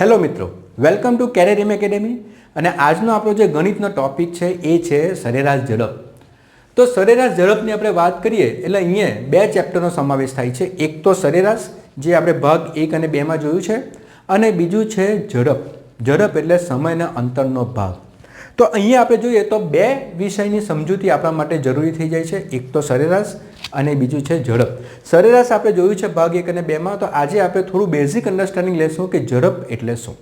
Hello મિત્રો, welcome to carrier academy. અને આજનો આપણો જે ગણિતનો ટોપિક છે એ છે સરેરાશ ઝડપ. તો સરેરાશ ઝડપની આપણે વાત કરીએ એટલે અહીંયા બે ચેપ્ટરનો સમાવેશ થાય છે. એક તો સરેરાશ જે આપણે ભાગ 1 અને 2માં જોયું છે, અને બીજું છે ઝડપ. ઝડપ એટલે સમય અને અંતરનો ભાગ. તો અહીંયા આપણે જોઈએ તો બે વિષયની સમજૂતી આપણા માટે જરૂરી થઈ જાય છે. એક તો સરેરાશ અને બીજું છે ઝડપ. સરેરાશ આપણે જોયું છે ભાગ 1 અને 2માં. તો આજે આપણે થોડું બેઝિક અન્ડરસ્ટેન્ડિંગ લેશું કે ઝડપ એટલે શું.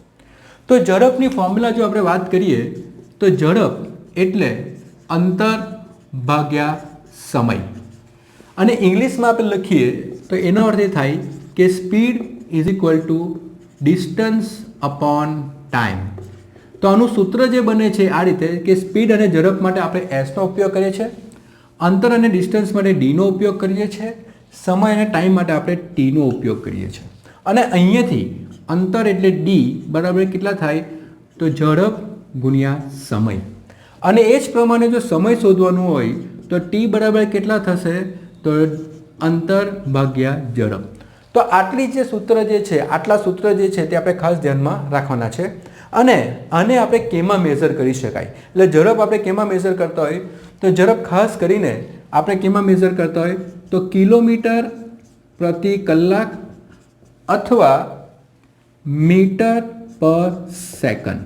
તો ઝડપની ફોર્મ્યુલા જો આપણે વાત કરીએ તો ઝડપ એટલે અંતર ભાગ્યા સમય. અને ઇંગ્લિશમાં આપણે લખીએ તો એનો અર્થ એ થાય કે speed is equal to distance upon time. તો આનું સૂત્ર જે બને છે આ રીતે કે સ્પીડ અને ઝડપ માટે આપણે એસનો ઉપયોગ કરીએ છીએ, અંતર અને ડિસ્ટન્સ માટે ડીનો ઉપયોગ કરીએ છીએ, સમય અને ટાઈમ માટે આપણે ટીનો ઉપયોગ કરીએ છીએ. અને અહીંયાથી અંતર એટલે ડી બરાબર કેટલા થાય તો ઝડપ ગુણ્યા સમય. અને એ જ પ્રમાણે જો સમય શોધવાનું હોય તો ટી બરાબર કેટલા થશે તો અંતર ભાગ્યા ઝડપ. તો આટલી જે સૂત્ર જે છે આટલા સૂત્ર જે છે તે આપણે ખાસ ધ્યાનમાં રાખવાના છે. અને આને આપણે કેમાં મેઝર કરી શકાય, એટલે ઝડપ આપણે કેમાં મેઝર કરતા હોય તો ઝડપ ખાસ કરીને આપણે કેમાં મેઝર કરતા હોય તો કિલોમીટર પ્રતિ કલાક અથવા મીટર પર સેકન્ડ.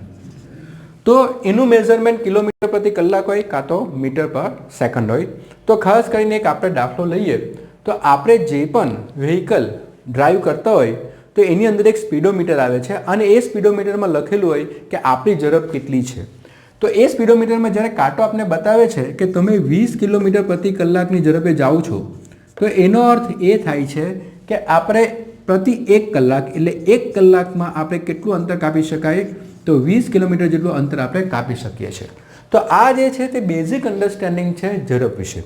તો એનું મેઝરમેન્ટ કિલોમીટર પ્રતિ કલાક હોય કાં તો મીટર પર સેકન્ડ હોય. તો ખાસ કરીને એક આપણે દાખલો લઈએ તો આપણે જે પણ વ્હીકલ ડ્રાઈવ કરતા હોય તો એની અંદર એક સ્પીડોમીટર આવે છે અને એ સ્પીડોમીટરમાં લખેલું હોય કે આપણી ઝડપ કેટલી છે. તો એ સ્પીડોમીટરમાં જ્યારે કાંટો આપને બતાવે છે કે તમે 20 કિલોમીટર પ્રતિ કલાકની ઝડપે જાઓ છો તો એનો અર્થ એ થાય છે કે આપણે પ્રતિ 1 કલાક એટલે 1 કલાકમાં આપણે કેટલું અંતર કાપી શકાય તો 20 કિલોમીટર જેટલું અંતર આપણે કાપી શકીએ છીએ. તો આ જે છે તે બેઝિક અન્ડરસ્ટેન્ડિંગ છે ઝડપ વિશે.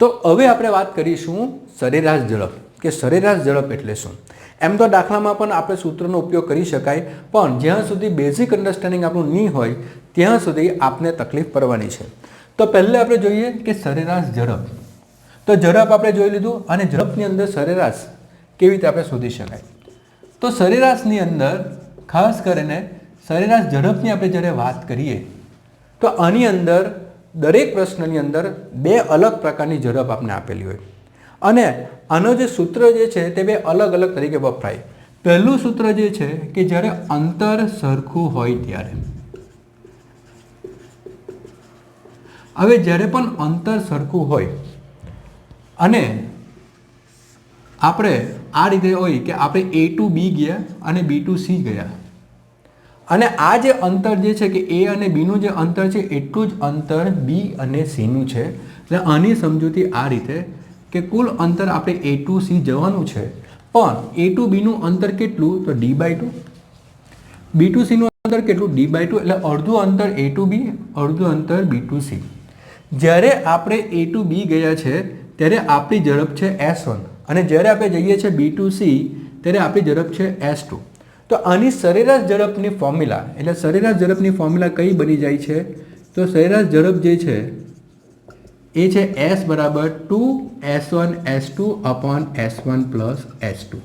તો હવે આપણે વાત કરીશું સરેરાશ ઝડપ કે સરેરાશ ઝડપ એટલે શું. એમ તો દાખલામાં પણ આપણે સૂત્રનો ઉપયોગ કરી શકાય, પણ જ્યાં સુધી બેઝિક અન્ડરસ્ટેન્ડિંગ આપણું નહીં હોય ત્યાં સુધી આપને તકલીફ પડવાની છે. તો પહેલે આપણે જોઈએ કે સરેરાશ ઝડપ. તો ઝડપ આપણે જોઈ લીધું અને ઝડપની અંદર સરેરાશ કેવી રીતે આપણે શોધી શકાય. તો સરેરાશની અંદર ખાસ કરીને સરેરાશ ઝડપની આપણે જ્યારે વાત કરીએ તો આની અંદર દરેક પ્રશ્નની અંદર બે અલગ પ્રકારની ઝડપ આપણે આપેલી હોય અને આનો જે સૂત્ર જે છે તે બે અલગ અલગ તરીકે વપરાય. પહેલું સૂત્ર જે છે કે જ્યારે અંતર સરખું હોય ત્યારે. હવે જ્યારે પણ અંતર સરખું હોય અને આપણે આ રીતે હોય કે આપણે A to B ગયા અને B to C ગયા અને આ જે અંતર જે છે કે A અને Bનું જે અંતર છે એટલું જ અંતર B અને Cનું છે. એટલે આની સમજૂતી આ રીતે કે કુલ અંતર આપણે A to C જવાનું છે, પણ A to B નું અંતર કેટલું તો D/2, B to C નું અંતર કેટલું D/2, એટલે અડધું અંતર A to B, અડધું અંતર B to C. જ્યારે આપણે A to B ગયા છે ત્યારે આપણી ઝડપ છે S1 અને જ્યારે આપણે જઈએ છીએ B to C ત્યારે આપણી ઝડપ છે S2. તો આની સરેરાશ ઝડપની ફોર્મ્યુલા એટલે સરેરાશ ઝડપની ફોર્મ્યુલા કઈ બની જાય છે તો સરેરાશ ઝડપ જે છે એ છે S બરાબર 2S1 S2 upon S1 plus S2.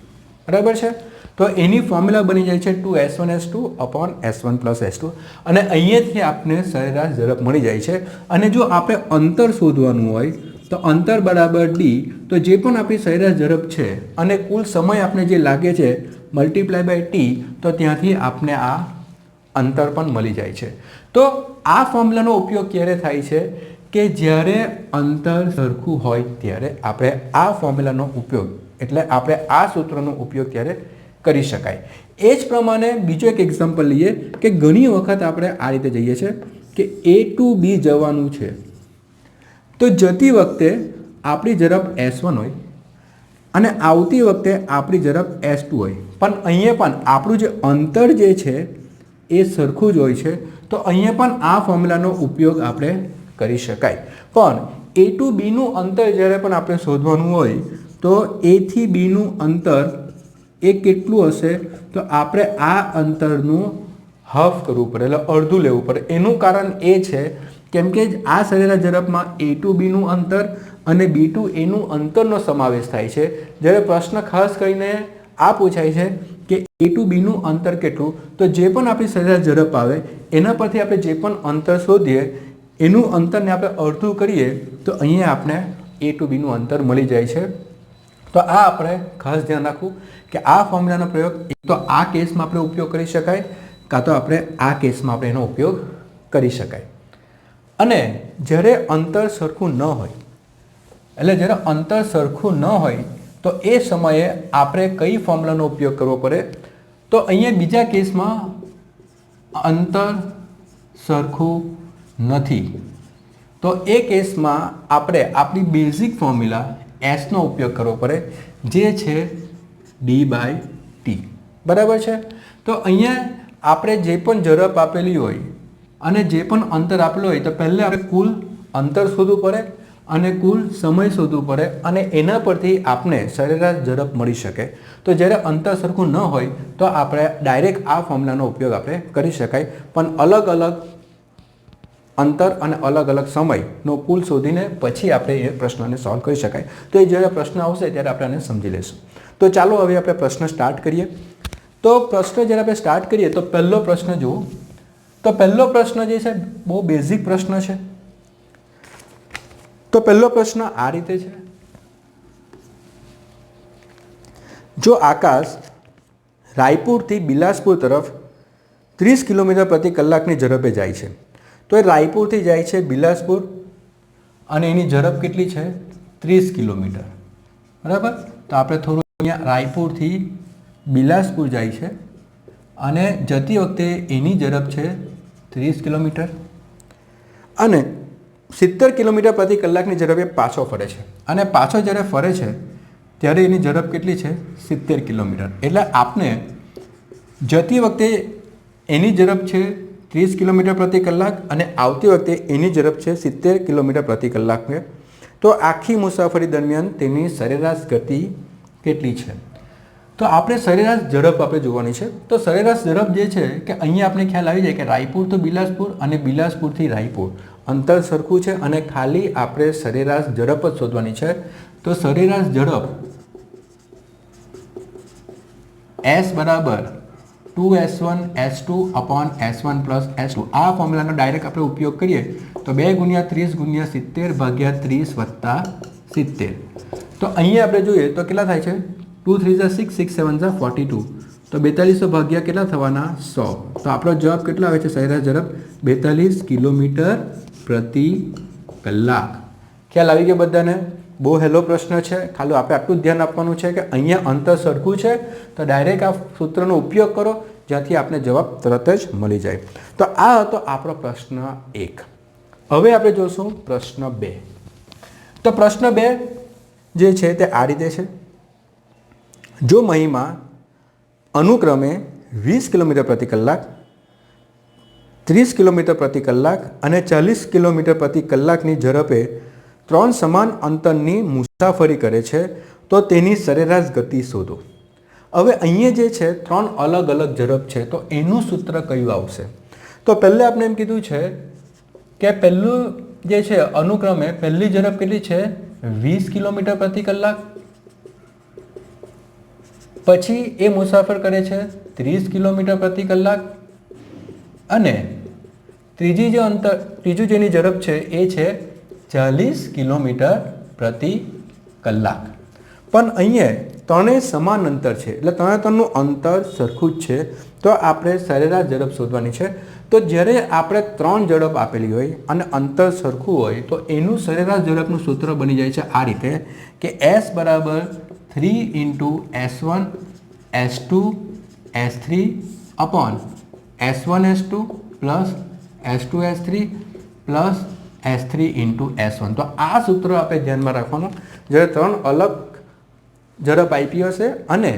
બરાબર છે. તો એની ફોર્મ્યુલા બની જાય છે 2S1 S2 upon S1 plus S2 અને અહીંયાથી આપને સરેરાશ ઝડપ મળી જાય છે. અને જો આપણે અંતર શોધવાનું હોય તો અંતર બરાબર D, તો જે પણ આપણી સરેરાશ ઝડપ છે અને કુલ સમય આપણે જે લાગે છે મલ્ટીપ્લાય બાય T, તો ત્યાંથી આપને આ અંતર પણ મળી જાય છે. તો આ ફોર્મ્યુલાનો ઉપયોગ ક્યારે થાય છે કે જ્યારે અંતર સરખું હોય ત્યારે આપણે આ ફોર્મ્યુલાનો ઉપયોગ એટલે આપણે આ સૂત્રનો ઉપયોગ ત્યારે કરી શકાય. એ જ પ્રમાણે બીજો એક એક્ઝામ્પલ લઈએ કે ઘણી વખત આપણે આ રીતે જઈએ છીએ કે A to B જવાનું છે તો જતી વખતે આપણી ઝડપ S1 હોય અને આવતી વખતે આપણી ઝડપ S2 હોય, પણ અહીંયા પણ આપણું જે અંતર જે છે એ સરખું જ હોય છે. તો અહીંયા પણ આ ફોર્મ્યુલાનો ઉપયોગ આપણે કરી શકાય. પણ A to B નું અંતર જ્યારે પણ આપણે શોધવાનું હોય તો A થી B નું અંતર એ કેટલું હશે તો આપણે આ અંતરનું હાફ કરવું પડે એટલે અડધું લેવું પડે. એનું કારણ એ છે કેમ કે આ સરેરાશ ઝડપમાં A to B નું અંતર અને B to A નું અંતરનો સમાવેશ થાય છે. જ્યારે પ્રશ્ન ખાસ કરીને આ પૂછાય છે કે એ ટુ બીનું અંતર કેટલું, તો જે પણ આપણી સરેરાશ ઝડપ આવે એના પરથી આપણે જે પણ અંતર શોધીએ એનું અંતરને આપણે અડધું કરીએ તો અહીંયા આપણે એ ટુ બીનું અંતર મળી જાય છે. તો આ આપણે ખાસ ધ્યાન રાખવું કે આ ફોર્મ્યુલાનો પ્રયોગ એક તો આ કેસમાં આપણે ઉપયોગ કરી શકાય, કાં તો આપણે આ કેસમાં આપણે એનો ઉપયોગ કરી શકાય. અને જ્યારે અંતર સરખું ન હોય, એટલે જ્યારે અંતર સરખું ન હોય તો એ સમયે આપણે કઈ ફોર્મ્યુલાનો ઉપયોગ કરવો પડે, તો અહીંયા બીજા કેસમાં અંતર સરખું નથી, તો એ કેસમાં આપણે આપણી બેઝિક ફોર્મ્યુલા એસનો ઉપયોગ કરવો પડે, જે છે d/t. બરાબર છે. તો અહીંયા આપણે જે પણ ઝડપ આપેલી હોય અને જે પણ અંતર આપેલું હોય તો પહેલાં આપણે કુલ અંતર શોધવું પડે અને કુલ સમય શોધવું પડે અને એના પરથી આપણે સરેરાશ ઝડપ મળી શકે. તો જ્યારે અંતર સરખું ન હોય તો આપણે ડાયરેક્ટ આ ફોર્મ્યુલાનો ઉપયોગ આપણે કરી શકાય, પણ અલગ અલગ અંતર અને અલગ અલગ સમયનો કુલ શોધીને પછી આપણે એ પ્રશ્નને સોલ્વ કરી શકાય. તો એ જ્યારે પ્રશ્ન આવશે ત્યારે આપણે આને સમજી લઈશું. તો ચાલો હવે આપણે પ્રશ્ન સ્ટાર્ટ કરીએ. તો પ્રશ્ન જ્યારે આપણે સ્ટાર્ટ કરીએ તો પહેલો પ્રશ્ન જુઓ. તો પહેલો પ્રશ્ન જે છે બહુ બેઝિક પ્રશ્ન છે. તો પહેલો પ્રશ્ન આ રીતે છે, જો આકાશ રાયપુરથી બિલાસપુર તરફ 30 કિલોમીટર પ્રતિ કલાકની ઝડપે જાય છે, તો એ રાયપુરથી જાય છે બિલાસપુર અને એની ઝડપ કેટલી છે 30 કિલોમીટર. બરાબર. તો આપણે થોડું અહીંયા રાયપુરથી બિલાસપુર જાય છે અને જતી વખતે એની ઝડપ છે 30 કિલોમીટર અને 70 કિલોમીટર પ્રતિ કલાકની ઝડપે પાછો ફરે છે, અને પાછો જ્યારે ફરે છે ત્યારે એની ઝડપ કેટલી છે 70 કિલોમીટર. એટલે આપણે જતી વખતે એની ઝડપ છે 30 કિલોમીટર પ્રતિ કલાક અને આવતી વખતે એની ઝડપ છે 70 કિલોમીટર પ્રતિ કલાક. તો આખી મુસાફરી દરમિયાન તેની સરેરાશ ગતિ કેટલી છે? તો આપણે સરેરાશ ઝડપ આપણે જોવાની છે. તો સરેરાશ ઝડપ જે છે કે અહીંયા આપણે ખ્યાલ આવી જાય કે રાયપુર તો બિલાસપુર અને બિલાસપુરથી રાયપુર અંતર સરખું છે અને ખાલી આપણે સરેરાશ ઝડપ જ શોધવાની છે. તો સરેરાશ ઝડપ S બરાબર 2s1 s2 upon s1 plus s2. આ ફોર્મ્યુલાનો ડાયરેક્ટ આપણે ઉપયોગ કરીએ તો 2 × 30 × 70 ભાગ્યા 30 વત્તા 70. તો અહીંયા આપણે જોઈએ તો કેટલા થાય છે 2 3 6 6 7 42. તો 4200 ભાગ્યા કેટલા થવાના 100. તો આપણો જવાબ કેટલા આવે છે સરેરાશ ઝડપ 42 કિલોમીટર પ્રતિ કલાક. ખ્યાલ આવી ગયો બધાને? બહુ હેલો પ્રશ્ન છે. ખાલી આપણે આટલું જ ધ્યાન આપવાનું છે કે અહીંયા અંતર સરખું છે તો ડાયરેક્ટ આ સૂત્રનો ઉપયોગ કરો, જ્યાંથી આપણે જવાબ તરત જ મળી જાય. તો આ હતો આપણો પ્રશ્ન 1. હવે આપણે જોશું પ્રશ્ન 2. તો પ્રશ્ન 2 જે છે તે આ રીતે છે, જો મહિમા અનુક્રમે 20 કિલોમીટર પ્રતિ કલાક, 30 કિલોમીટર પ્રતિ કલાક અને 40 કિલોમીટર પ્રતિ કલાકની ઝડપે 3 સમાન અંતરની મુસાફરી કરે છે તો તેની સરેરાશ ગતિ શોધો. હવે અહીંયા જે છે 3 અલગ અલગ ઝડપ છે, તો એનું સૂત્ર કયું આવશે? તો પહેલે આપણે એમ કીધું છે કે પહેલું જે છે અનુક્રમે પહેલી ઝડપ કેટલી છે 20 કિલોમીટર પ્રતિ કલાક, પછી એ મુસાફર કરે છે 30 કિલોમીટર પ્રતિ કલાક અને ત્રીજું જેની ઝડપ છે એ છે 40 કિલોમીટર પ્રતિ કલાક. પણ અહીંયા ત્રણેય સમાન અંતર છે, એટલે ત્રણેયનું અંતર સરખું જ છે. તો આપણે સરેરાશ ઝડપ શોધવાની છે. તો જ્યારે આપણે 3 ઝડપ આપેલી હોય અને અંતર સરખું હોય તો એનું સરેરાશ ઝડપનું સૂત્ર બની જાય છે આ રીતે કે S બરાબર 3 × S1 S2 S3 upon S1 S2 plus S2 S3 plus S3 × S1. તો આ સૂત્ર આપણે ધ્યાનમાં રાખવાનું જ્યારે 3 અલગ ઝડપ આપી હશે અને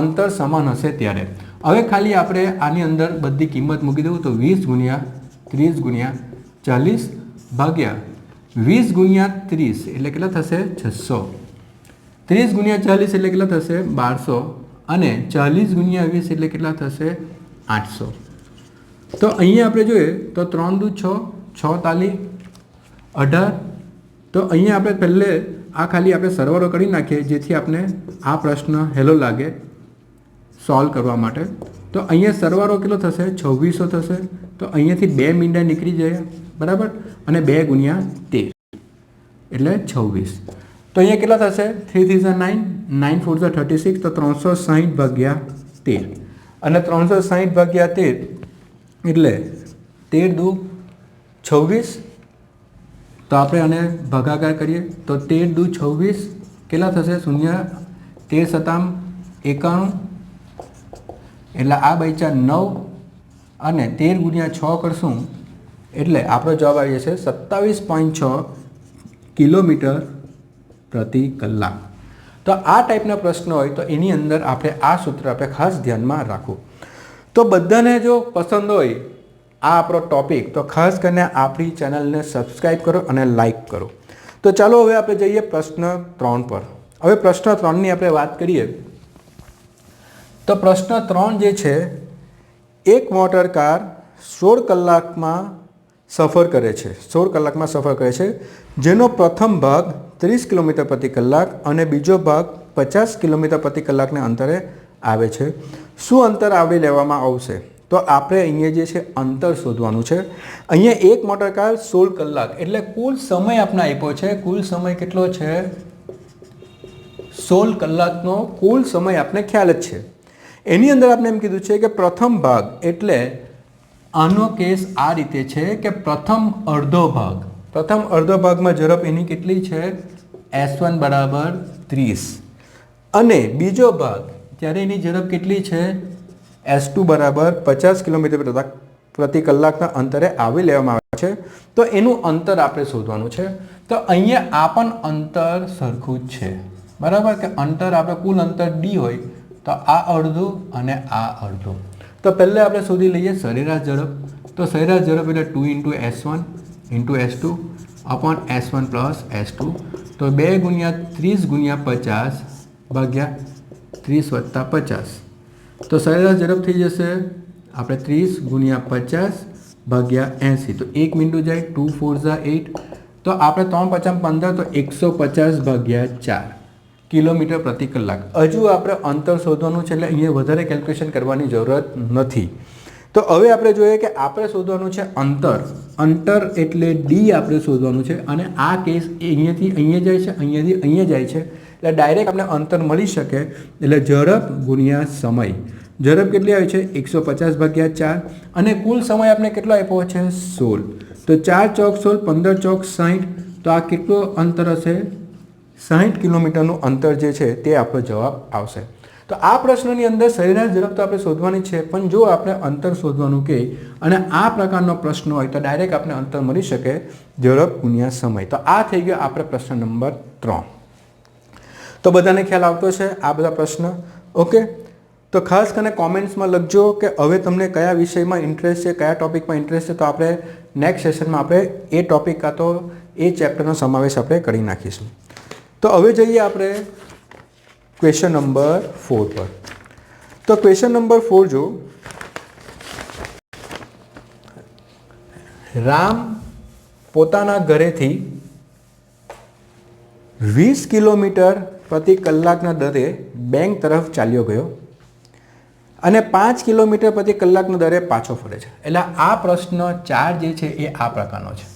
અંતર સમાન હશે ત્યારે. હવે ખાલી આપણે આની અંદર બધી કિંમત મૂકી દઉં તો 20 × 30 × 40 ભાગ્યા 20 × 30 એટલે કેટલા થશે 600, 30 × 40 એટલે કેટલા થશે 1200 અને 40 × 20 એટલે કેટલા થશે 800. તો અહીંયા આપણે જોઈએ તો 3 દુ 6, 6 તાલી 18. તો અહીંયા આપણે પહેલે આ ખાલી આપણે સરવાળો કરી નાખીએ જેથી આપણે આ પ્રશ્ન હેલો લાગે. સોલ્વ કરવા માટે. તો અહીંયા સરવાળો કેટલો થશે? 2600 થશે. તો અહીંયાથી 2 મીંડા નીકળી જાય, બરાબર, અને 2 ગુણ્યા 13 એટલે 26. તો અહીંયા કેટલા થશે? 3 3 9, 9 4 36, તો 360 ભાગ્યા 13, અને 360 ભાગ્યા 13 એટલે 13 દુ 26. તો આપણે આને ભાગાકાર કરીએ તો 13 દુ 26 કેટલા થશે? 0 13 સતામ 91, એટલે આ બચ્યા 9, અને 13 ગુણ્યા 6 કરશું એટલે આપણો જવાબ આવી જશે 27.6 કિલોમીટર પ્રતિ કલાક. તો આ ટાઈપના પ્રશ્નો હોય તો એની અંદર આપણે આ સૂત્ર આપણે ખાસ ધ્યાનમાં રાખવું. તો બધાને જો પસંદ હોય આ આપણો ટોપિક તો ખાસ કરીને આપણી ચેનલને સબસ્ક્રાઈબ કરો અને લાઈક કરો. તો ચાલો હવે આપણે જઈએ પ્રશ્ન 3 પર. હવે પ્રશ્ન 3ની આપણે વાત કરીએ તો પ્રશ્ન 3 જે છે, એક મોટર કાર 16 કલાકમાં સફર કરે છે, 16 કલાકમાં સફર કરે છે, જેનો પ્રથમ ભાગ 30 કિલોમીટર પ્રતિ કલાક અને બીજો ભાગ 50 કિલોમીટર પ્રતિ કલાકને અંતરે આવે છે. શું અંતર આવરી લેવામાં આવશે? તો આપણે અહીંયા જે છે અંતર શોધવાનું છે. અહીંયા એક મોટર કાર 16 કલાક એટલે કુલ સમય આપણે આપ્યો છે. કુલ સમય કેટલો છે? 16 કલાકનો કુલ સમય આપણે ખ્યાલ જ છે. એની અંદર આપણે એમ કીધું છે કે પ્રથમ ભાગ એટલે આનો કેસ આ રીતે છે કે પ્રથમ અડધો ભાગમાં ઝડપ એની કેટલી છે? S1 બરાબર 30, અને બીજો ભાગ ત્યારે એની ઝડપ કેટલી છે? S2 બરાબર 50 કિલોમીટર પ્રતિ કલાકના અંતરે આવી લેવામાં આવે છે. તો એનું અંતર આપણે શોધવાનું છે. તો અહીંયા આ પણ અંતર સરખું જ છે, બરાબર, કે અંતર આપણે કુલ અંતર D હોય તો આ અડધું અને આ અડધું. તો પહેલાં આપણે શોધી લઈએ સરેરાશ ઝડપ. તો સરેરાશ ઝડપ એટલે 2 × S1 × S2 upon S1 plus S2. તો 2 ગુણ્યા 30 ગુણ્યા 50 ભાગ્યા 30 વત્તા 50. તો સરેરાશ ઝડપ થઈ જશે આપણે 30 ગુણ્યા 50 ભાગ્યા 80. તો 1 મિનિટ જાય, 2 4 8. તો આપણે 3 5 15, તો 150 ભાગ્યા 4 કિલોમીટર પ્રતિ કલાક. હજુ આપણે અંતર શોધવાનું છે એટલે અહીંયા વધારે કેલ્ક્યુલેશન કરવાની જરૂરત નથી. તો હવે આપણે જોઈએ કે આપણે શોધવાનું છે અંતર એટલે D આપણે શોધવાનું છે. અને આ કેસ અહીંયાથી અહીંયા જાય છે, અહીંયાથી અહીંયા જાય છે, એટલે ડાયરેક્ટ આપણે અંતર મળી શકે. એટલે ઝડપ ગુણ્યા સમય. ઝડપ કેટલી આવી છે? 150 ભાગ્યા 4, અને કુલ સમય આપણે કેટલો આપ્યો છે? 16. તો 4 ચોક 16, 15 ચોક 60. તો આ કેટલું અંતર હશે? 60 કિલોમીટરનું અંતર જે છે તે આપણો જવાબ આવશે. તો આ પ્રશ્નની અંદર સરેરાશ ઝડપ તો આપણે શોધવાની છે, પણ જો આપણે અંતર શોધવાનું કહે અને આ પ્રકારનો પ્રશ્ન હોય તો ડાયરેક્ટ આપણે અંતર મળી શકે ઝડપ ગુણ્યા સમય. તો આ થઈ ગયો આપણે પ્રશ્ન નંબર 3. તો બધાને ખ્યાલ આવતો છે આ બધા પ્રશ્ન? ઓકે. તો ખાસ કરીને કોમેન્ટ્સમાં લખજો કે હવે તમને કયા વિષયમાં ઇન્ટરેસ્ટ છે, કયા ટોપિકમાં ઇન્ટરેસ્ટ છે. તો આપણે નેક્સ્ટ સેશનમાં આપણે એ ટોપિક કાં તો એ ચેપ્ટરનો સમાવેશ આપણે કરી નાખીશું. તો હવે જઈએ આપણે ક્વેશ્ચન નંબર 4 પર. તો ક્વેશ્ચન નંબર 4 જો, રામ પોતાના ઘરેથી 20 કિલોમીટર પ્રતિ કલાકના દરે બેંક તરફ ચાલ્યો ગયો અને 5 કિલોમીટર પ્રતિ કલાકના દરે પાછો ફરે છે. એટલે આ પ્રશ્ન 4 જે છે એ આ પ્રકારનો છે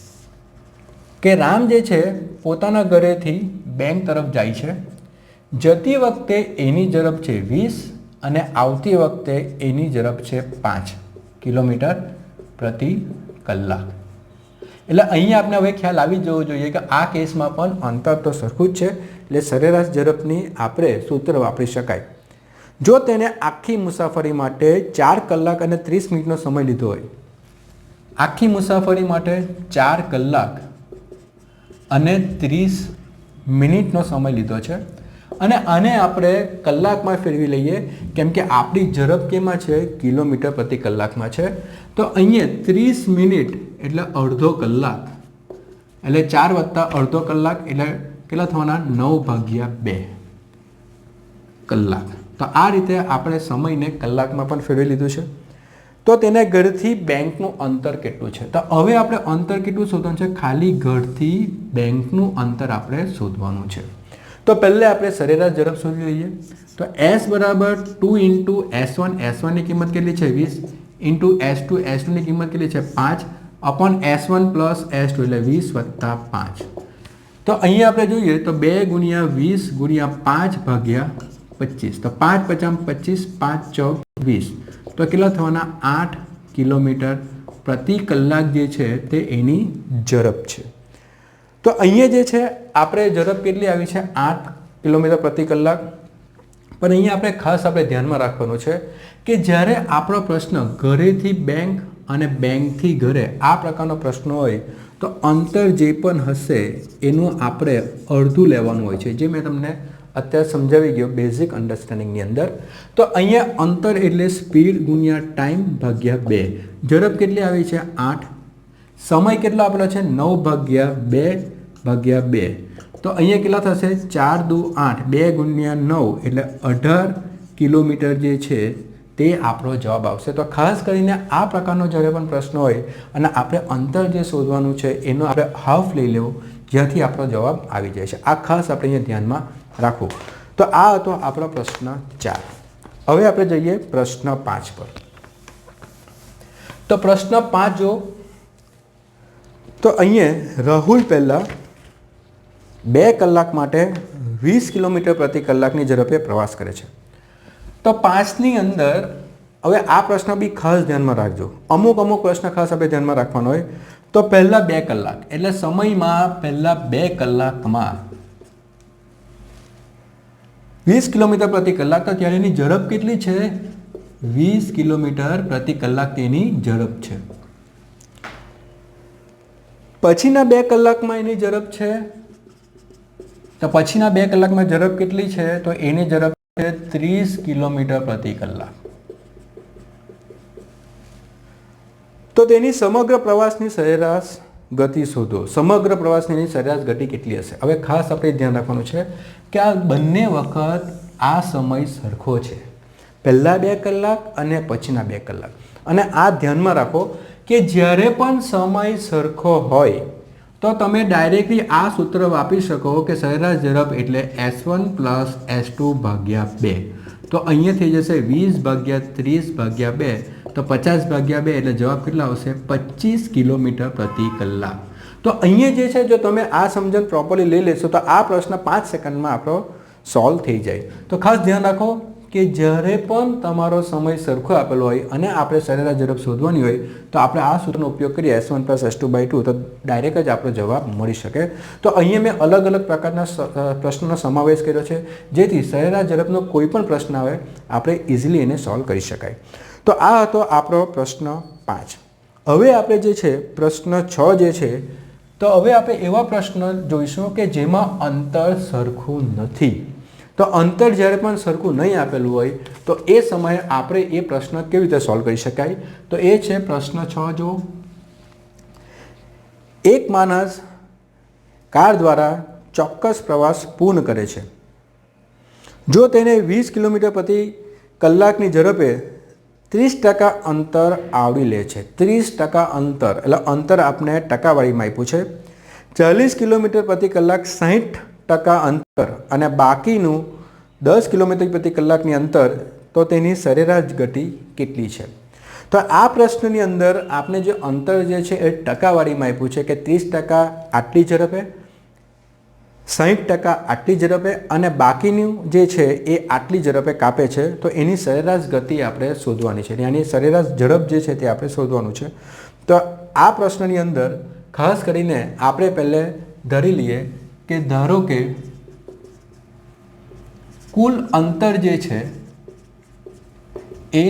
કે રામ જે છે પોતાના ઘરેથી બેંક તરફ જાય છે. જતી વખતે એની ઝડપ છે 20 અને આવતી વખતે એની ઝડપ છે 5 કિલોમીટર પ્રતિ કલાક. એટલે અહીંયા આપણે હવે ખ્યાલ આવી જવો જોઈએ કે આ કેસમાં પણ અંતર તો સરખું જ છે. એટલે સરેરાશ ઝડપની આપણે સૂત્ર વાપરી શકાય. જો તેને આખી મુસાફરી માટે 4 કલાક અને 30 મિનિટનો સમય લીધો હોય, આખી મુસાફરી માટે 4 કલાક અને 30 મિનિટનો સમય લીધો છે, અને આને આપણે કલાકમાં ફેરવી લઈએ કેમ કે આપણી ઝડપ કેમાં છે? કિલોમીટર પ્રતિ કલાકમાં છે. તો અહીંયા 30 મિનિટ એટલે અડધો કલાક, એટલે 4 વત્તા અડધો કલાક એટલે કેટલા થવાના? 9/2 કલાક. તો આ રીતે આપણે સમયને કલાકમાં પણ ફેરવી લીધું છે. તો તેને ઘરથી બેંકનું અંતર કેટલું છે? તો હવે આપણે અંતર કેટલું શોધવાનું છે? ખાલી ઘરથી બેંકનું અંતર આપણે શોધવાનું છે. તો પહેલે આપણે સરેરાશ ઝડપ શોધી લઈએ. તો s બરાબર 2 ઇન્ટુ s1, s1ની કિંમત કેટલી છે 20, ઇન્ટુ s2, s2ની કિંમત કેટલી છે 5, અપોન s1 પ્લસ s2 એટલે 20 વત્તા 5. તો અહીંયા આપણે જોઈએ તો 2 ગુણ્યા 20 ગુણ્યા 5 ભાગ્યા 25. તો 5 × 25, 5 × 20. તો કેટલા થવાના 8 કિલોમીટર પ્રતિ કલાક જે છે તે એની ઝડપ છે. તો અહીંયા જે છે આપણે ઝડપ કેટલી આવી છે 8 કિલોમીટર પ્રતિ કલાક. પણ અહીંયા આપણે ખાસ ધ્યાનમાં રાખવાનું છે કે જ્યારે આપણો પ્રશ્ન ઘરેથી બેંક અને બેંકથી ઘરે આ પ્રકારનો પ્રશ્ન હોય તો અંતર જે પણ હશે એનું આપણે અડધું લેવાનું હોય છે, જે મેં તમને અત્યારે સમજાવી ગયો બેઝિક અન્ડરસ્ટેન્ડિંગની અંદર. તો અહીંયા અંતર એટલે સ્પીડ ગુણ્યા ટાઈમ ભાગ્યા 2. ઝડપ કેટલી આવી છે 8, સમય કેટલો આપેલો છે 9 ભાગ્યા 2 ભાગ્યા 2. તો અહીંયા કેટલા થશે 4 દુ 8, 2 ગુણ્યા 9 એટલે 18 કિલોમીટર જે છે તે આપણો જવાબ આવશે. તો ખાસ કરીને આ પ્રકારનો જ્યારે પણ પ્રશ્ન હોય અને આપણે અંતર જે શોધવાનું છે એનો આપણે હાફ લઈ લેવું, જ્યાંથી આપણો જવાબ આવી જાય છે. આ ખાસ આપણે અહીંયા ધ્યાનમાં રાખવું. તો આ હતો આપણો પ્રશ્ન 4. હવે આપણે જઈએ પ્રશ્ન 5 પર. તો પ્રશ્ન 5 જો તો અહીંયા રાહુલ પહેલાં 2 કલાક માટે 20 કિલોમીટર પ્રતિ કલાકની ઝડપે પ્રવાસ કરે છે. તો 5ની અંદર હવે આ પ્રશ્ન બી ખાસ ધ્યાનમાં રાખજો. અમુક પ્રશ્ન ખાસ આપણે ધ્યાનમાં રાખવાનો હોય. તો પહેલાં 2 કલાક એટલે સમયમાં પહેલાં 2 કલાકમાં 20 કિલોમીટર પ્રતિ કલાક. તો ત્યારે એની ઝડપ કેટલી છે 20 કિલોમીટર પ્રતિ કલાક તેની ઝડપ છે. પછીના 2 કલાકમાં એની ઝડપ છે, તો પછીના 2 કલાકમાં ઝડપ કેટલી છે તો એની ઝડપ છે 30 કિલોમીટર પ્રતિ કલાક. તો તેની સમગ્ર પ્રવાસની સરેરાશ ગતિ શોધો. સમગ્ર પ્રવાસની સરેરાશ ગતિ કેટલી હશે? હવે ખાસ આપણે ધ્યાન રાખવાનું છે કે આ બંને વખત આ સમય સરખો છે, પહેલા 2 કલાક અને પછીના 2 કલાક. અને આ ધ્યાનમાં રાખો કે જ્યારે પણ સમય સરખો હોય તો તમે ડાયરેક્ટલી આ સૂત્ર વાપરી શકો કે સરેરાશ ઝડપ એટલે s1 પ્લસ s2 ભાગ્યા 2. તો અહીંયા થઈ જશે 20 ભાગ્યા 30 ભાગ્યા 2, તો 50 ભાગ્યા 2 એટલે જવાબ કેટલા આવશે 25 કિલોમીટર પ્રતિ કલાક. તો અહીંયા જે છે જો તમે આ સમજણ પ્રોપરલી લઈ લેશો તો આ પ્રશ્ન 5 સેકન્ડમાં આપણો સોલ્વ થઈ જાય. તો ખાસ ધ્યાન રાખો કે જ્યારે પણ તમારો સમય સરખો આપેલો હોય અને આપણે સરેરાશ ઝડપ શોધવાની હોય તો આપણે આ સૂત્રનો ઉપયોગ કરીએ s1 પ્લસ s2/2, તો ડાયરેક્ટ જ આપણો જવાબ મળી શકે. તો અહીંયા મેં અલગ અલગ પ્રકારના પ્રશ્નોનો સમાવેશ કર્યો છે, જેથી સરેરાશ ઝડપનો કોઈ પણ પ્રશ્ન આવે આપણે ઇઝીલી એને સોલ્વ કરી શકાય. તો આ હતો આપણો પ્રશ્ન 5. હવે આપણે જે છે પ્રશ્ન 6 જે છે, તો હવે આપણે એવા પ્રશ્ન જોઈશું કે જેમાં અંતર સરખું નથી. તો અંતર જ્યારે પણ સરખું નહીં આપેલું હોય તો એ સમયે આપણે એ પ્રશ્ન કેવી રીતે સોલ્વ કરી શકાય? તો એ છે પ્રશ્ન 6 જો એક માણસ કાર દ્વારા ચોક્કસ પ્રવાસ પૂર્ણ કરે છે. જો તેને 20 કિલોમીટર પ્રતિ કલાકની ઝડપે 30% અંતર આવરી લે છે. 30% અંતર એટલે અંતર આપણે ટકાવાળીમાં આપ્યું છે. 40 કિલોમીટર પ્રતિ કલાક 60% અંતર અને બાકીનું 10 કિલોમીટર પ્રતિ કલાકની અંતર, તો તેની સરેરાશ ગતિ કેટલી છે? તો આ પ્રશ્નની અંદર આપણે જે અંતર જે છે એ ટકાવાળીમાં આપ્યું છે કે 30% આટલી ઝડપે, 60% આટલી ઝડપે અને બાકીનું જે છે એ આટલી ઝડપે કાપે છે. તો એની સરેરાશ ગતિ આપણે શોધવાની છે, એની સરેરાશ ઝડપ જે છે તે આપણે શોધવાનું છે. તો આ પ્રશ્નની અંદર ખાસ કરીને આપણે પહેલે ધરી લઈએ કે ધારો કે કુલ અંતર જે છે એ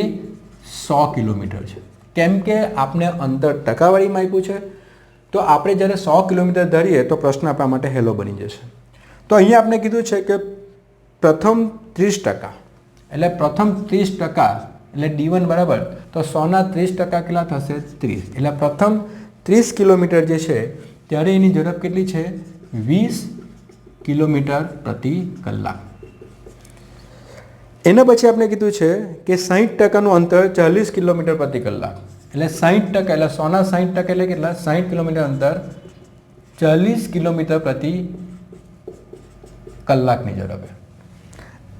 100 કિલોમીટર છે. કેમ કે આપણે અંતર ટકાવાળીમાં આપ્યું છે, તો આપણે જ્યારે 100 કિલોમીટર ધરીએ તો પ્રશ્ન આપણા માટે હેલો બની જશે. તો અહીંયા આપણે કીધું છે કે પ્રથમ 30%, એટલે પ્રથમ 30% એટલે D1 બરાબર, તો 100ના 30% કેટલા થશે 30. એટલે પ્રથમ 30 કિલોમીટર જે છે ત્યારે એની ઝડપ કેટલી છે 20 કિલોમીટર પ્રતિ કલાક. એના પછી આપણે કીધું છે કે 60%નું અંતર 40 કિલોમીટર પ્રતિ કલાક. એટલે 60% એટલે 100ના 60% એટલે કેટલા 60 કિલોમીટર અંતર 40 કિલોમીટર પ્રતિ કલાકની ઝડપે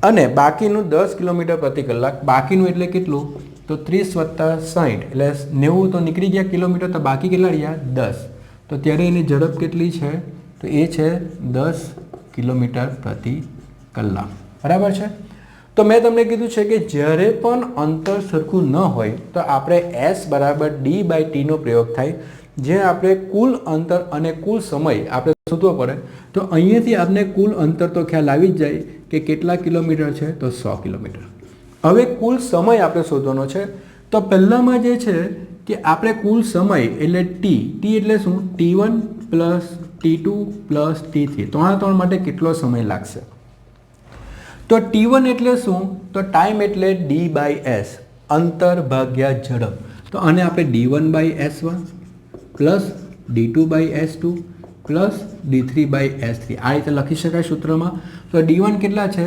અને બાકીનું 10 કિલોમીટર પ્રતિ કલાક. બાકીનું એટલે કેટલું? તો 30 વત્તા 60 એટલે 90 તો નીકળી ગયા કિલોમીટર, તો બાકી કેટલા રહ્યા? 10. તો ત્યારે એની ઝડપ કેટલી છે? તો એ છે 10 કિલોમીટર પ્રતિ કલાક. બરાબર છે? તો મેં તમને કીધું છે કે જ્યારે પણ અંતર સરખું ન હોય તો આપણે S બરાબર D/T નો પ્રયોગ થાય, જે આપણે કુલ અંતર અને કુલ સમય આપણે શોધવો પડે. તો અહીંયાથી આપણે કુલ અંતર તો ખ્યાલ આવી જ જાય કે કેટલા કિલોમીટર છે, તો 100 કિલોમીટર. હવે કુલ સમય આપણે શોધવાનો છે. તો પહેલામાં જે છે કે આપણે કુલ સમય એટલે T એટલે શું? T1 plus T2 plus T3 ત્રણ માટે કેટલો સમય લાગશે? તો T1 એટલે શું? તો ટાઈમ એટલે D/S, અંતર ભાગ્યા ઝડપ. તો આને આપણે D1/S1 plus D2/S2 plus D3/S3 આ રીતે લખી શકાય સૂત્રમાં. તો D1 કેટલા છે?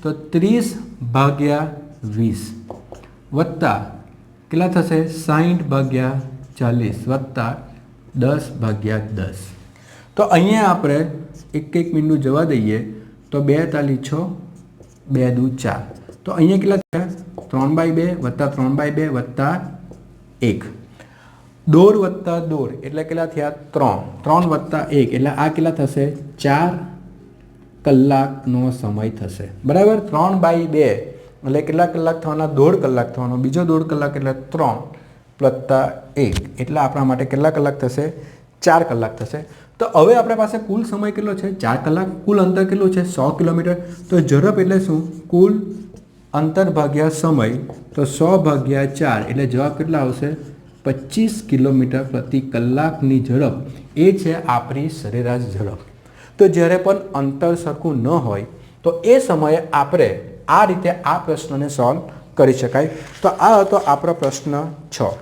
તો 30/20 વત્તા કેટલા થશે? 60/40 વત્તા 10/10. તો અહીંયા આપણે એક મિનિટ જવા દઈએ તો 2 તાલી 6 2 દુ 4. તો અહીંયા કેટલા થયા? 3/2 વત્તા 3/2 વત્તા 1. દોર વત્તા દોર એટલે કેટલા થયા? 3 વત્તા 1 એટલે આ કેટલા થશે? 4 કલાકનો સમય થશે. બરાબર? 3/2 એટલે કેટલા કલાક થવાના? 1.5 કલાક થવાનો. બીજો 1.5 કલાક એટલે 3 વત્તા 1 એટલે આપણા માટે કેટલા કલાક થશે? 4 કલાક થશે. તો હવે આપણા પાસે કુલ સમય કેટલો છે? 4 કલાક. કુલ અંતર કેટલું છે? 100 કિલોમીટર. તો ઝડપ એટલે શું? કુલ અંતર ભાગ્યા સમય. તો 100/4 એટલે જવાબ કેટલા આવશે? 25 કિલોમીટર પ્રતિ કલાકની ઝડપ એ છે આપણી સરેરાશ ઝડપ. તો જ્યારે પણ અંતર સરખું ન હોય તો એ સમયે આપણે આ રીતે આ પ્રશ્નને સોલ્વ કરી શકાય. તો આ હતો આપણો પ્રશ્ન 6.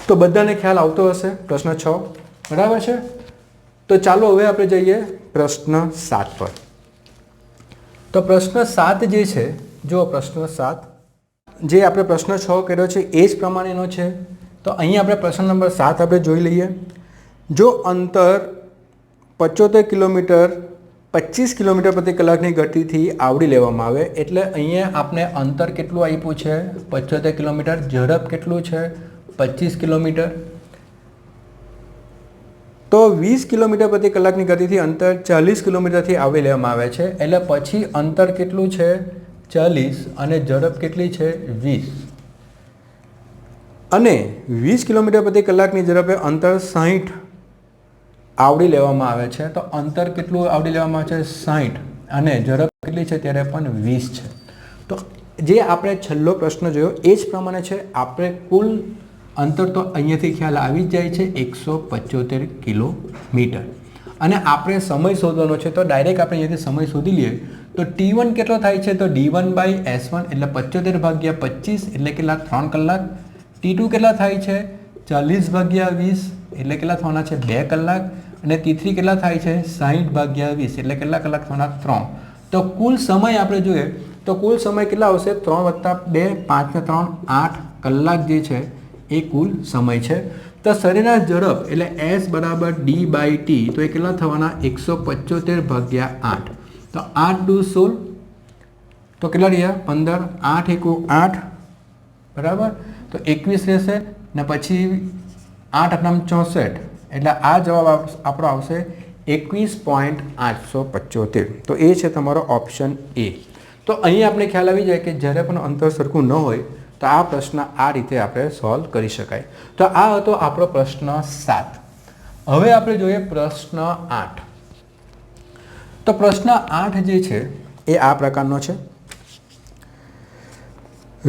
તો બધાને ખ્યાલ આવતો હશે પ્રશ્ન 6? બરાબર છે? તો ચાલો હવે આપણે જઈએ પ્રશ્ન 7 પર. તો પ્રશ્ન 7 જે છે, જો પ્રશ્ન 7 જે આપણે પ્રશ્ન 6 કર્યો છે એ જ પ્રમાણેનો છે. તો અહીં આપણે પ્રશ્ન નંબર 7 આપણે જોઈ લઈએ. જો અંતર 75 કિલોમીટર 25 કિલોમીટર પ્રતિ કલાકની ગતિથી આવરી લેવામાં આવે એટલે અહીંયા આપણે અંતર કેટલું આપ્યું છે? 75 કિલોમીટર. ઝડપ કેટલું છે? 25 કિલોમીટર. તો 20 કિલોમીટર પ્રતિ કલાકની ગતિથી અંતર 40 કિલોમીટરથી આવરી લેવામાં આવે છે એટલે પછી અંતર કેટલું છે? 40 અને ઝડપ કેટલી છે? 20. અને 20 કિલોમીટર પ્રતિ કલાકની ઝડપે અંતર 60 આવરી લેવામાં આવે છે. તો અંતર કેટલું આવરી લેવામાં આવે છે? 60 અને ઝડપ કેટલી છે? ત્યારે પણ 20 છે. તો જે આપણે છેલ્લો પ્રશ્ન જોયો એ જ પ્રમાણે છે. આપણે કુલ અંતર તો અહીંયાથી ખ્યાલ આવી જ જાય છે 175 કિલોમીટર. અને આપણે સમય શોધવાનો છે. તો ડાયરેક્ટ આપણે અહીંયાથી સમય શોધી લઈએ. તો T1 કેટલો થાય છે? તો D1/S1 એટલે 75/25 એટલે કેટલા? 3 કલાક. T2 કેટલા થાય છે? 40/20 એટલે કેટલા થવાના છે? 2 કલાક. અને T3 કેટલા થાય છે? 60/20 એટલે કેટલા કલાક થવાના? 3. તો કુલ સમય આપણે જોઈએ તો કુલ સમય કેટલા આવશે? 3 વત્તા 2 5 ને 3 8 કલાક જે છે એ કુલ સમય છે. તો સરેરાશ ઝડપ એટલે S બરાબર D/T. તો એ કેટલા થવાના? 175/8. તો 8 દુ 16 તો કેટલા રહ્યા? 15. 8 એકુ 8 બરાબર. તો 21 રહેશે ને પછી 8 8 64 એટલે આ જવાબ આપણો આવશે 21.875. તો એ છે તમારો ઓપ્શન A. તો અહીં આપણે ખ્યાલ આવી જાય કે જ્યારે પણ અંતર સરખું ન હોય તો આ પ્રશ્ન આ રીતે આપણે સોલ્વ કરી શકાય. તો આ હતો આપણો પ્રશ્ન 7. હવે આપણે જોઈએ પ્રશ્ન 8. તો પ્રશ્ન 8 જે છે એ આ પ્રકારનો છે.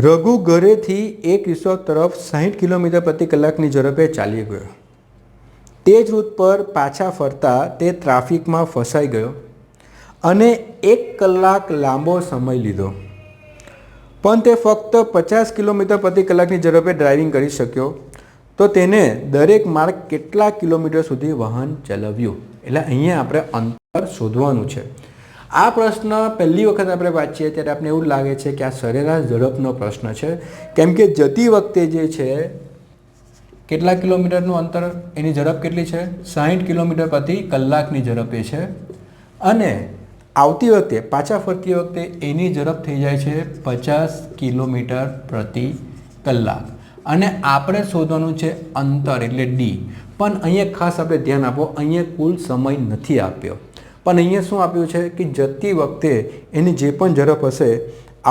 રઘુ ઘરેથી એક રિસોર્ટ તરફ 60 કિલોમીટર પ્રતિ કલાકની ઝડપે ચાલી ગયો. તે જ રૂટ પર પાછા ફરતા તે ટ્રાફિકમાં ફસાઈ ગયો અને 1 કલાક લાંબો સમય લીધો, પણ તે ફક્ત 50 કિલોમીટર પ્રતિ કલાકની ઝડપે ડ્રાઇવિંગ કરી શક્યો. તો તેને દરેક માર્ગ કેટલા કિલોમીટર સુધી વાહન ચલાવ્યું? એટલે અહીંયા આપણે અંતર શોધવાનું છે. આ પ્રશ્ન પહેલી વખત આપણે વાંચીએ ત્યારે આપણે એવું લાગે છે કે આ સરેરાશ ઝડપનો પ્રશ્ન છે, કેમ કે જતી વખતે જે છે કેટલા કિલોમીટરનું અંતર, એની ઝડપ કેટલી છે? 60 કિલોમીટર પ્રતિ કલાકની ઝડપે છે. અને આવતી વખતે પાછા ફરતી વખતે એની ઝડપ થઈ જાય છે 50 કિલોમીટર પ્રતિ કલાક અને આપણે શોધવાનું છે અંતર એટલે ડી. પણ અહીંયા ખાસ આપણે ધ્યાન આપો, અહીંયા કુલ સમય નથી આપ્યો, પણ અહીંયા શું આપ્યું છે કે જતી વખતે એની જે પણ ઝડપ હશે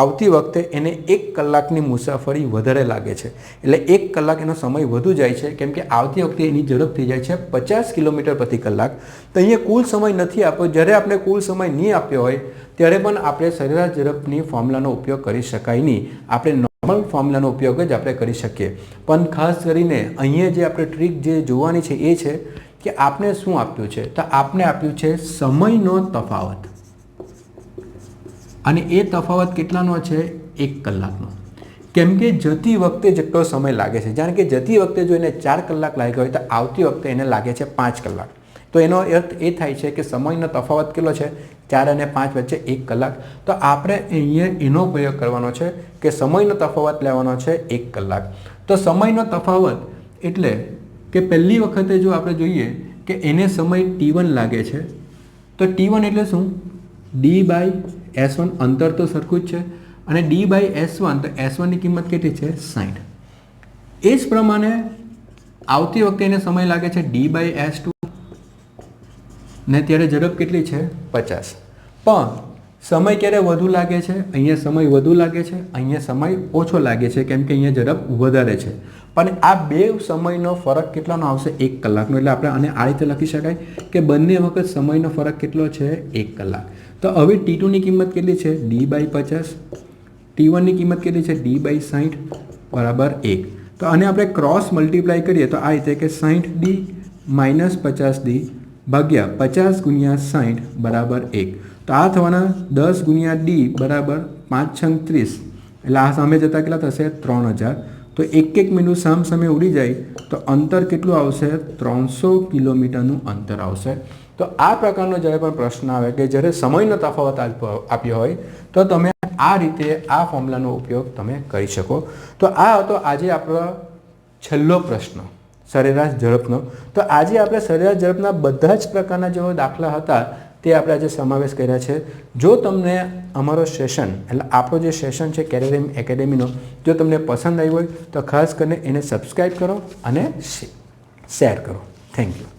આવતી વખતે એને 1 કલાકની મુસાફરી વધારે લાગે છે, એટલે 1 કલાક એનો સમય વધુ જાય છે કેમ કે આવતી વખતે એની ઝડપ થઈ જાય છે 50 કિલોમીટર પ્રતિ કલાક. તો અહીંયા કુલ સમય નથી આપ્યો. જ્યારે આપણે કુલ સમય નહીં આપ્યો હોય ત્યારે પણ આપણે સરેરાશ ઝડપની ફોર્મ્યુલાનો ઉપયોગ કરી શકાય નહીં. આપણે નોર્મલ ફોર્મ્યુલાનો ઉપયોગ જ આપણે કરી શકીએ. પણ ખાસ કરીને અહીંયા જે આપણે ટ્રીક જે જોવાની છે એ છે કે આપણે શું આપ્યું છે, તો આપણે આપ્યું છે સમયનો તફાવત અને એ તફાવત કેટલાનો છે 1 કલાકનો. કેમ કે જતી વખતે જેટલો સમય લાગે છે, જાણે કે જતી વખતે જો એને 4 કલાક લાગ્યો હોય તો આવતી વખતે એને લાગે છે 5 કલાક. તો એનો અર્થ એ થાય છે કે સમયનો તફાવત કેટલો છે 4 અને 5 વચ્ચે 1 કલાક. તો આપણે અહીંયા એનો પ્રયોગ કરવાનો છે કે સમયનો તફાવત લેવાનો છે 1 કલાક. તો સમયનો તફાવત એટલે કે પહેલી વખતે જો આપણે જોઈએ કે એને સમય T1 લાગે છે તો T1 એટલે શું, D/S1, અંતર તો સરખું જ છે, અને D/S1 તો S1ની કિંમત કેટલી છે 60. એ જ પ્રમાણે આવતી વખતે એને સમય લાગે છે D/S2 ને ત્યારે ઝડપ કેટલી છે 50. પણ સમય ક્યારે વધુ લાગે છે, અહીંયા સમય વધુ લાગે છે, અહીંયા સમય ઓછો લાગે છે કેમ કે અહીંયા ઝડપ વધારે છે. પણ આ બે સમયનો ફરક કેટલાનો આવશે 1 કલાકનો. એટલે આપણે આને આ રીતે લખી શકાય કે બંને વખત સમયનો ફરક કેટલો છે 1 કલાક. તો હવે T2ની કિંમત કેટલી છે D/50, T1ની કિંમત કેટલી છે D/60 બરાબર 1. તો આને આપણે ક્રોસ મલ્ટીપ્લાય કરીએ તો આ રીતે કે 60D - 50D ભાગ્યા 50 × 60 બરાબર 1. તો આ થવાના 10 × D બરાબર 5 × 30, એટલે આ સામે જતાં કેટલા થશે 3000. તો 1 મિનિટ સામે ઉડી જાય તો અંતર કેટલું આવશે 300 કિલોમીટરનું અંતર આવશે. તો આ પ્રકારનો જ્યારે પણ પ્રશ્ન આવે કે જ્યારે સમયનો તફાવત આપ્યો હોય તો તમે આ રીતે આ ફોર્મ્યુલાનો ઉપયોગ તમે કરી શકો. તો આ હતો આજે આપણો છેલ્લો પ્રશ્ન સરેરાશ ઝડપનો. તો આજે આપણે સરેરાશ ઝડપના બધા જ પ્રકારના જે દાખલા હતા તે આપણે આજે સમાવેશ કર્યા છે. જો તમને અમારો સેશન એટલે આપણો જે સેશન છે કેરેરેમ એકેડેમીનો જો તમને પસંદ આવ્યો હોય તો ખાસ કરીને એને સબસ્ક્રાઈબ કરો અને શેર કરો. Thank you.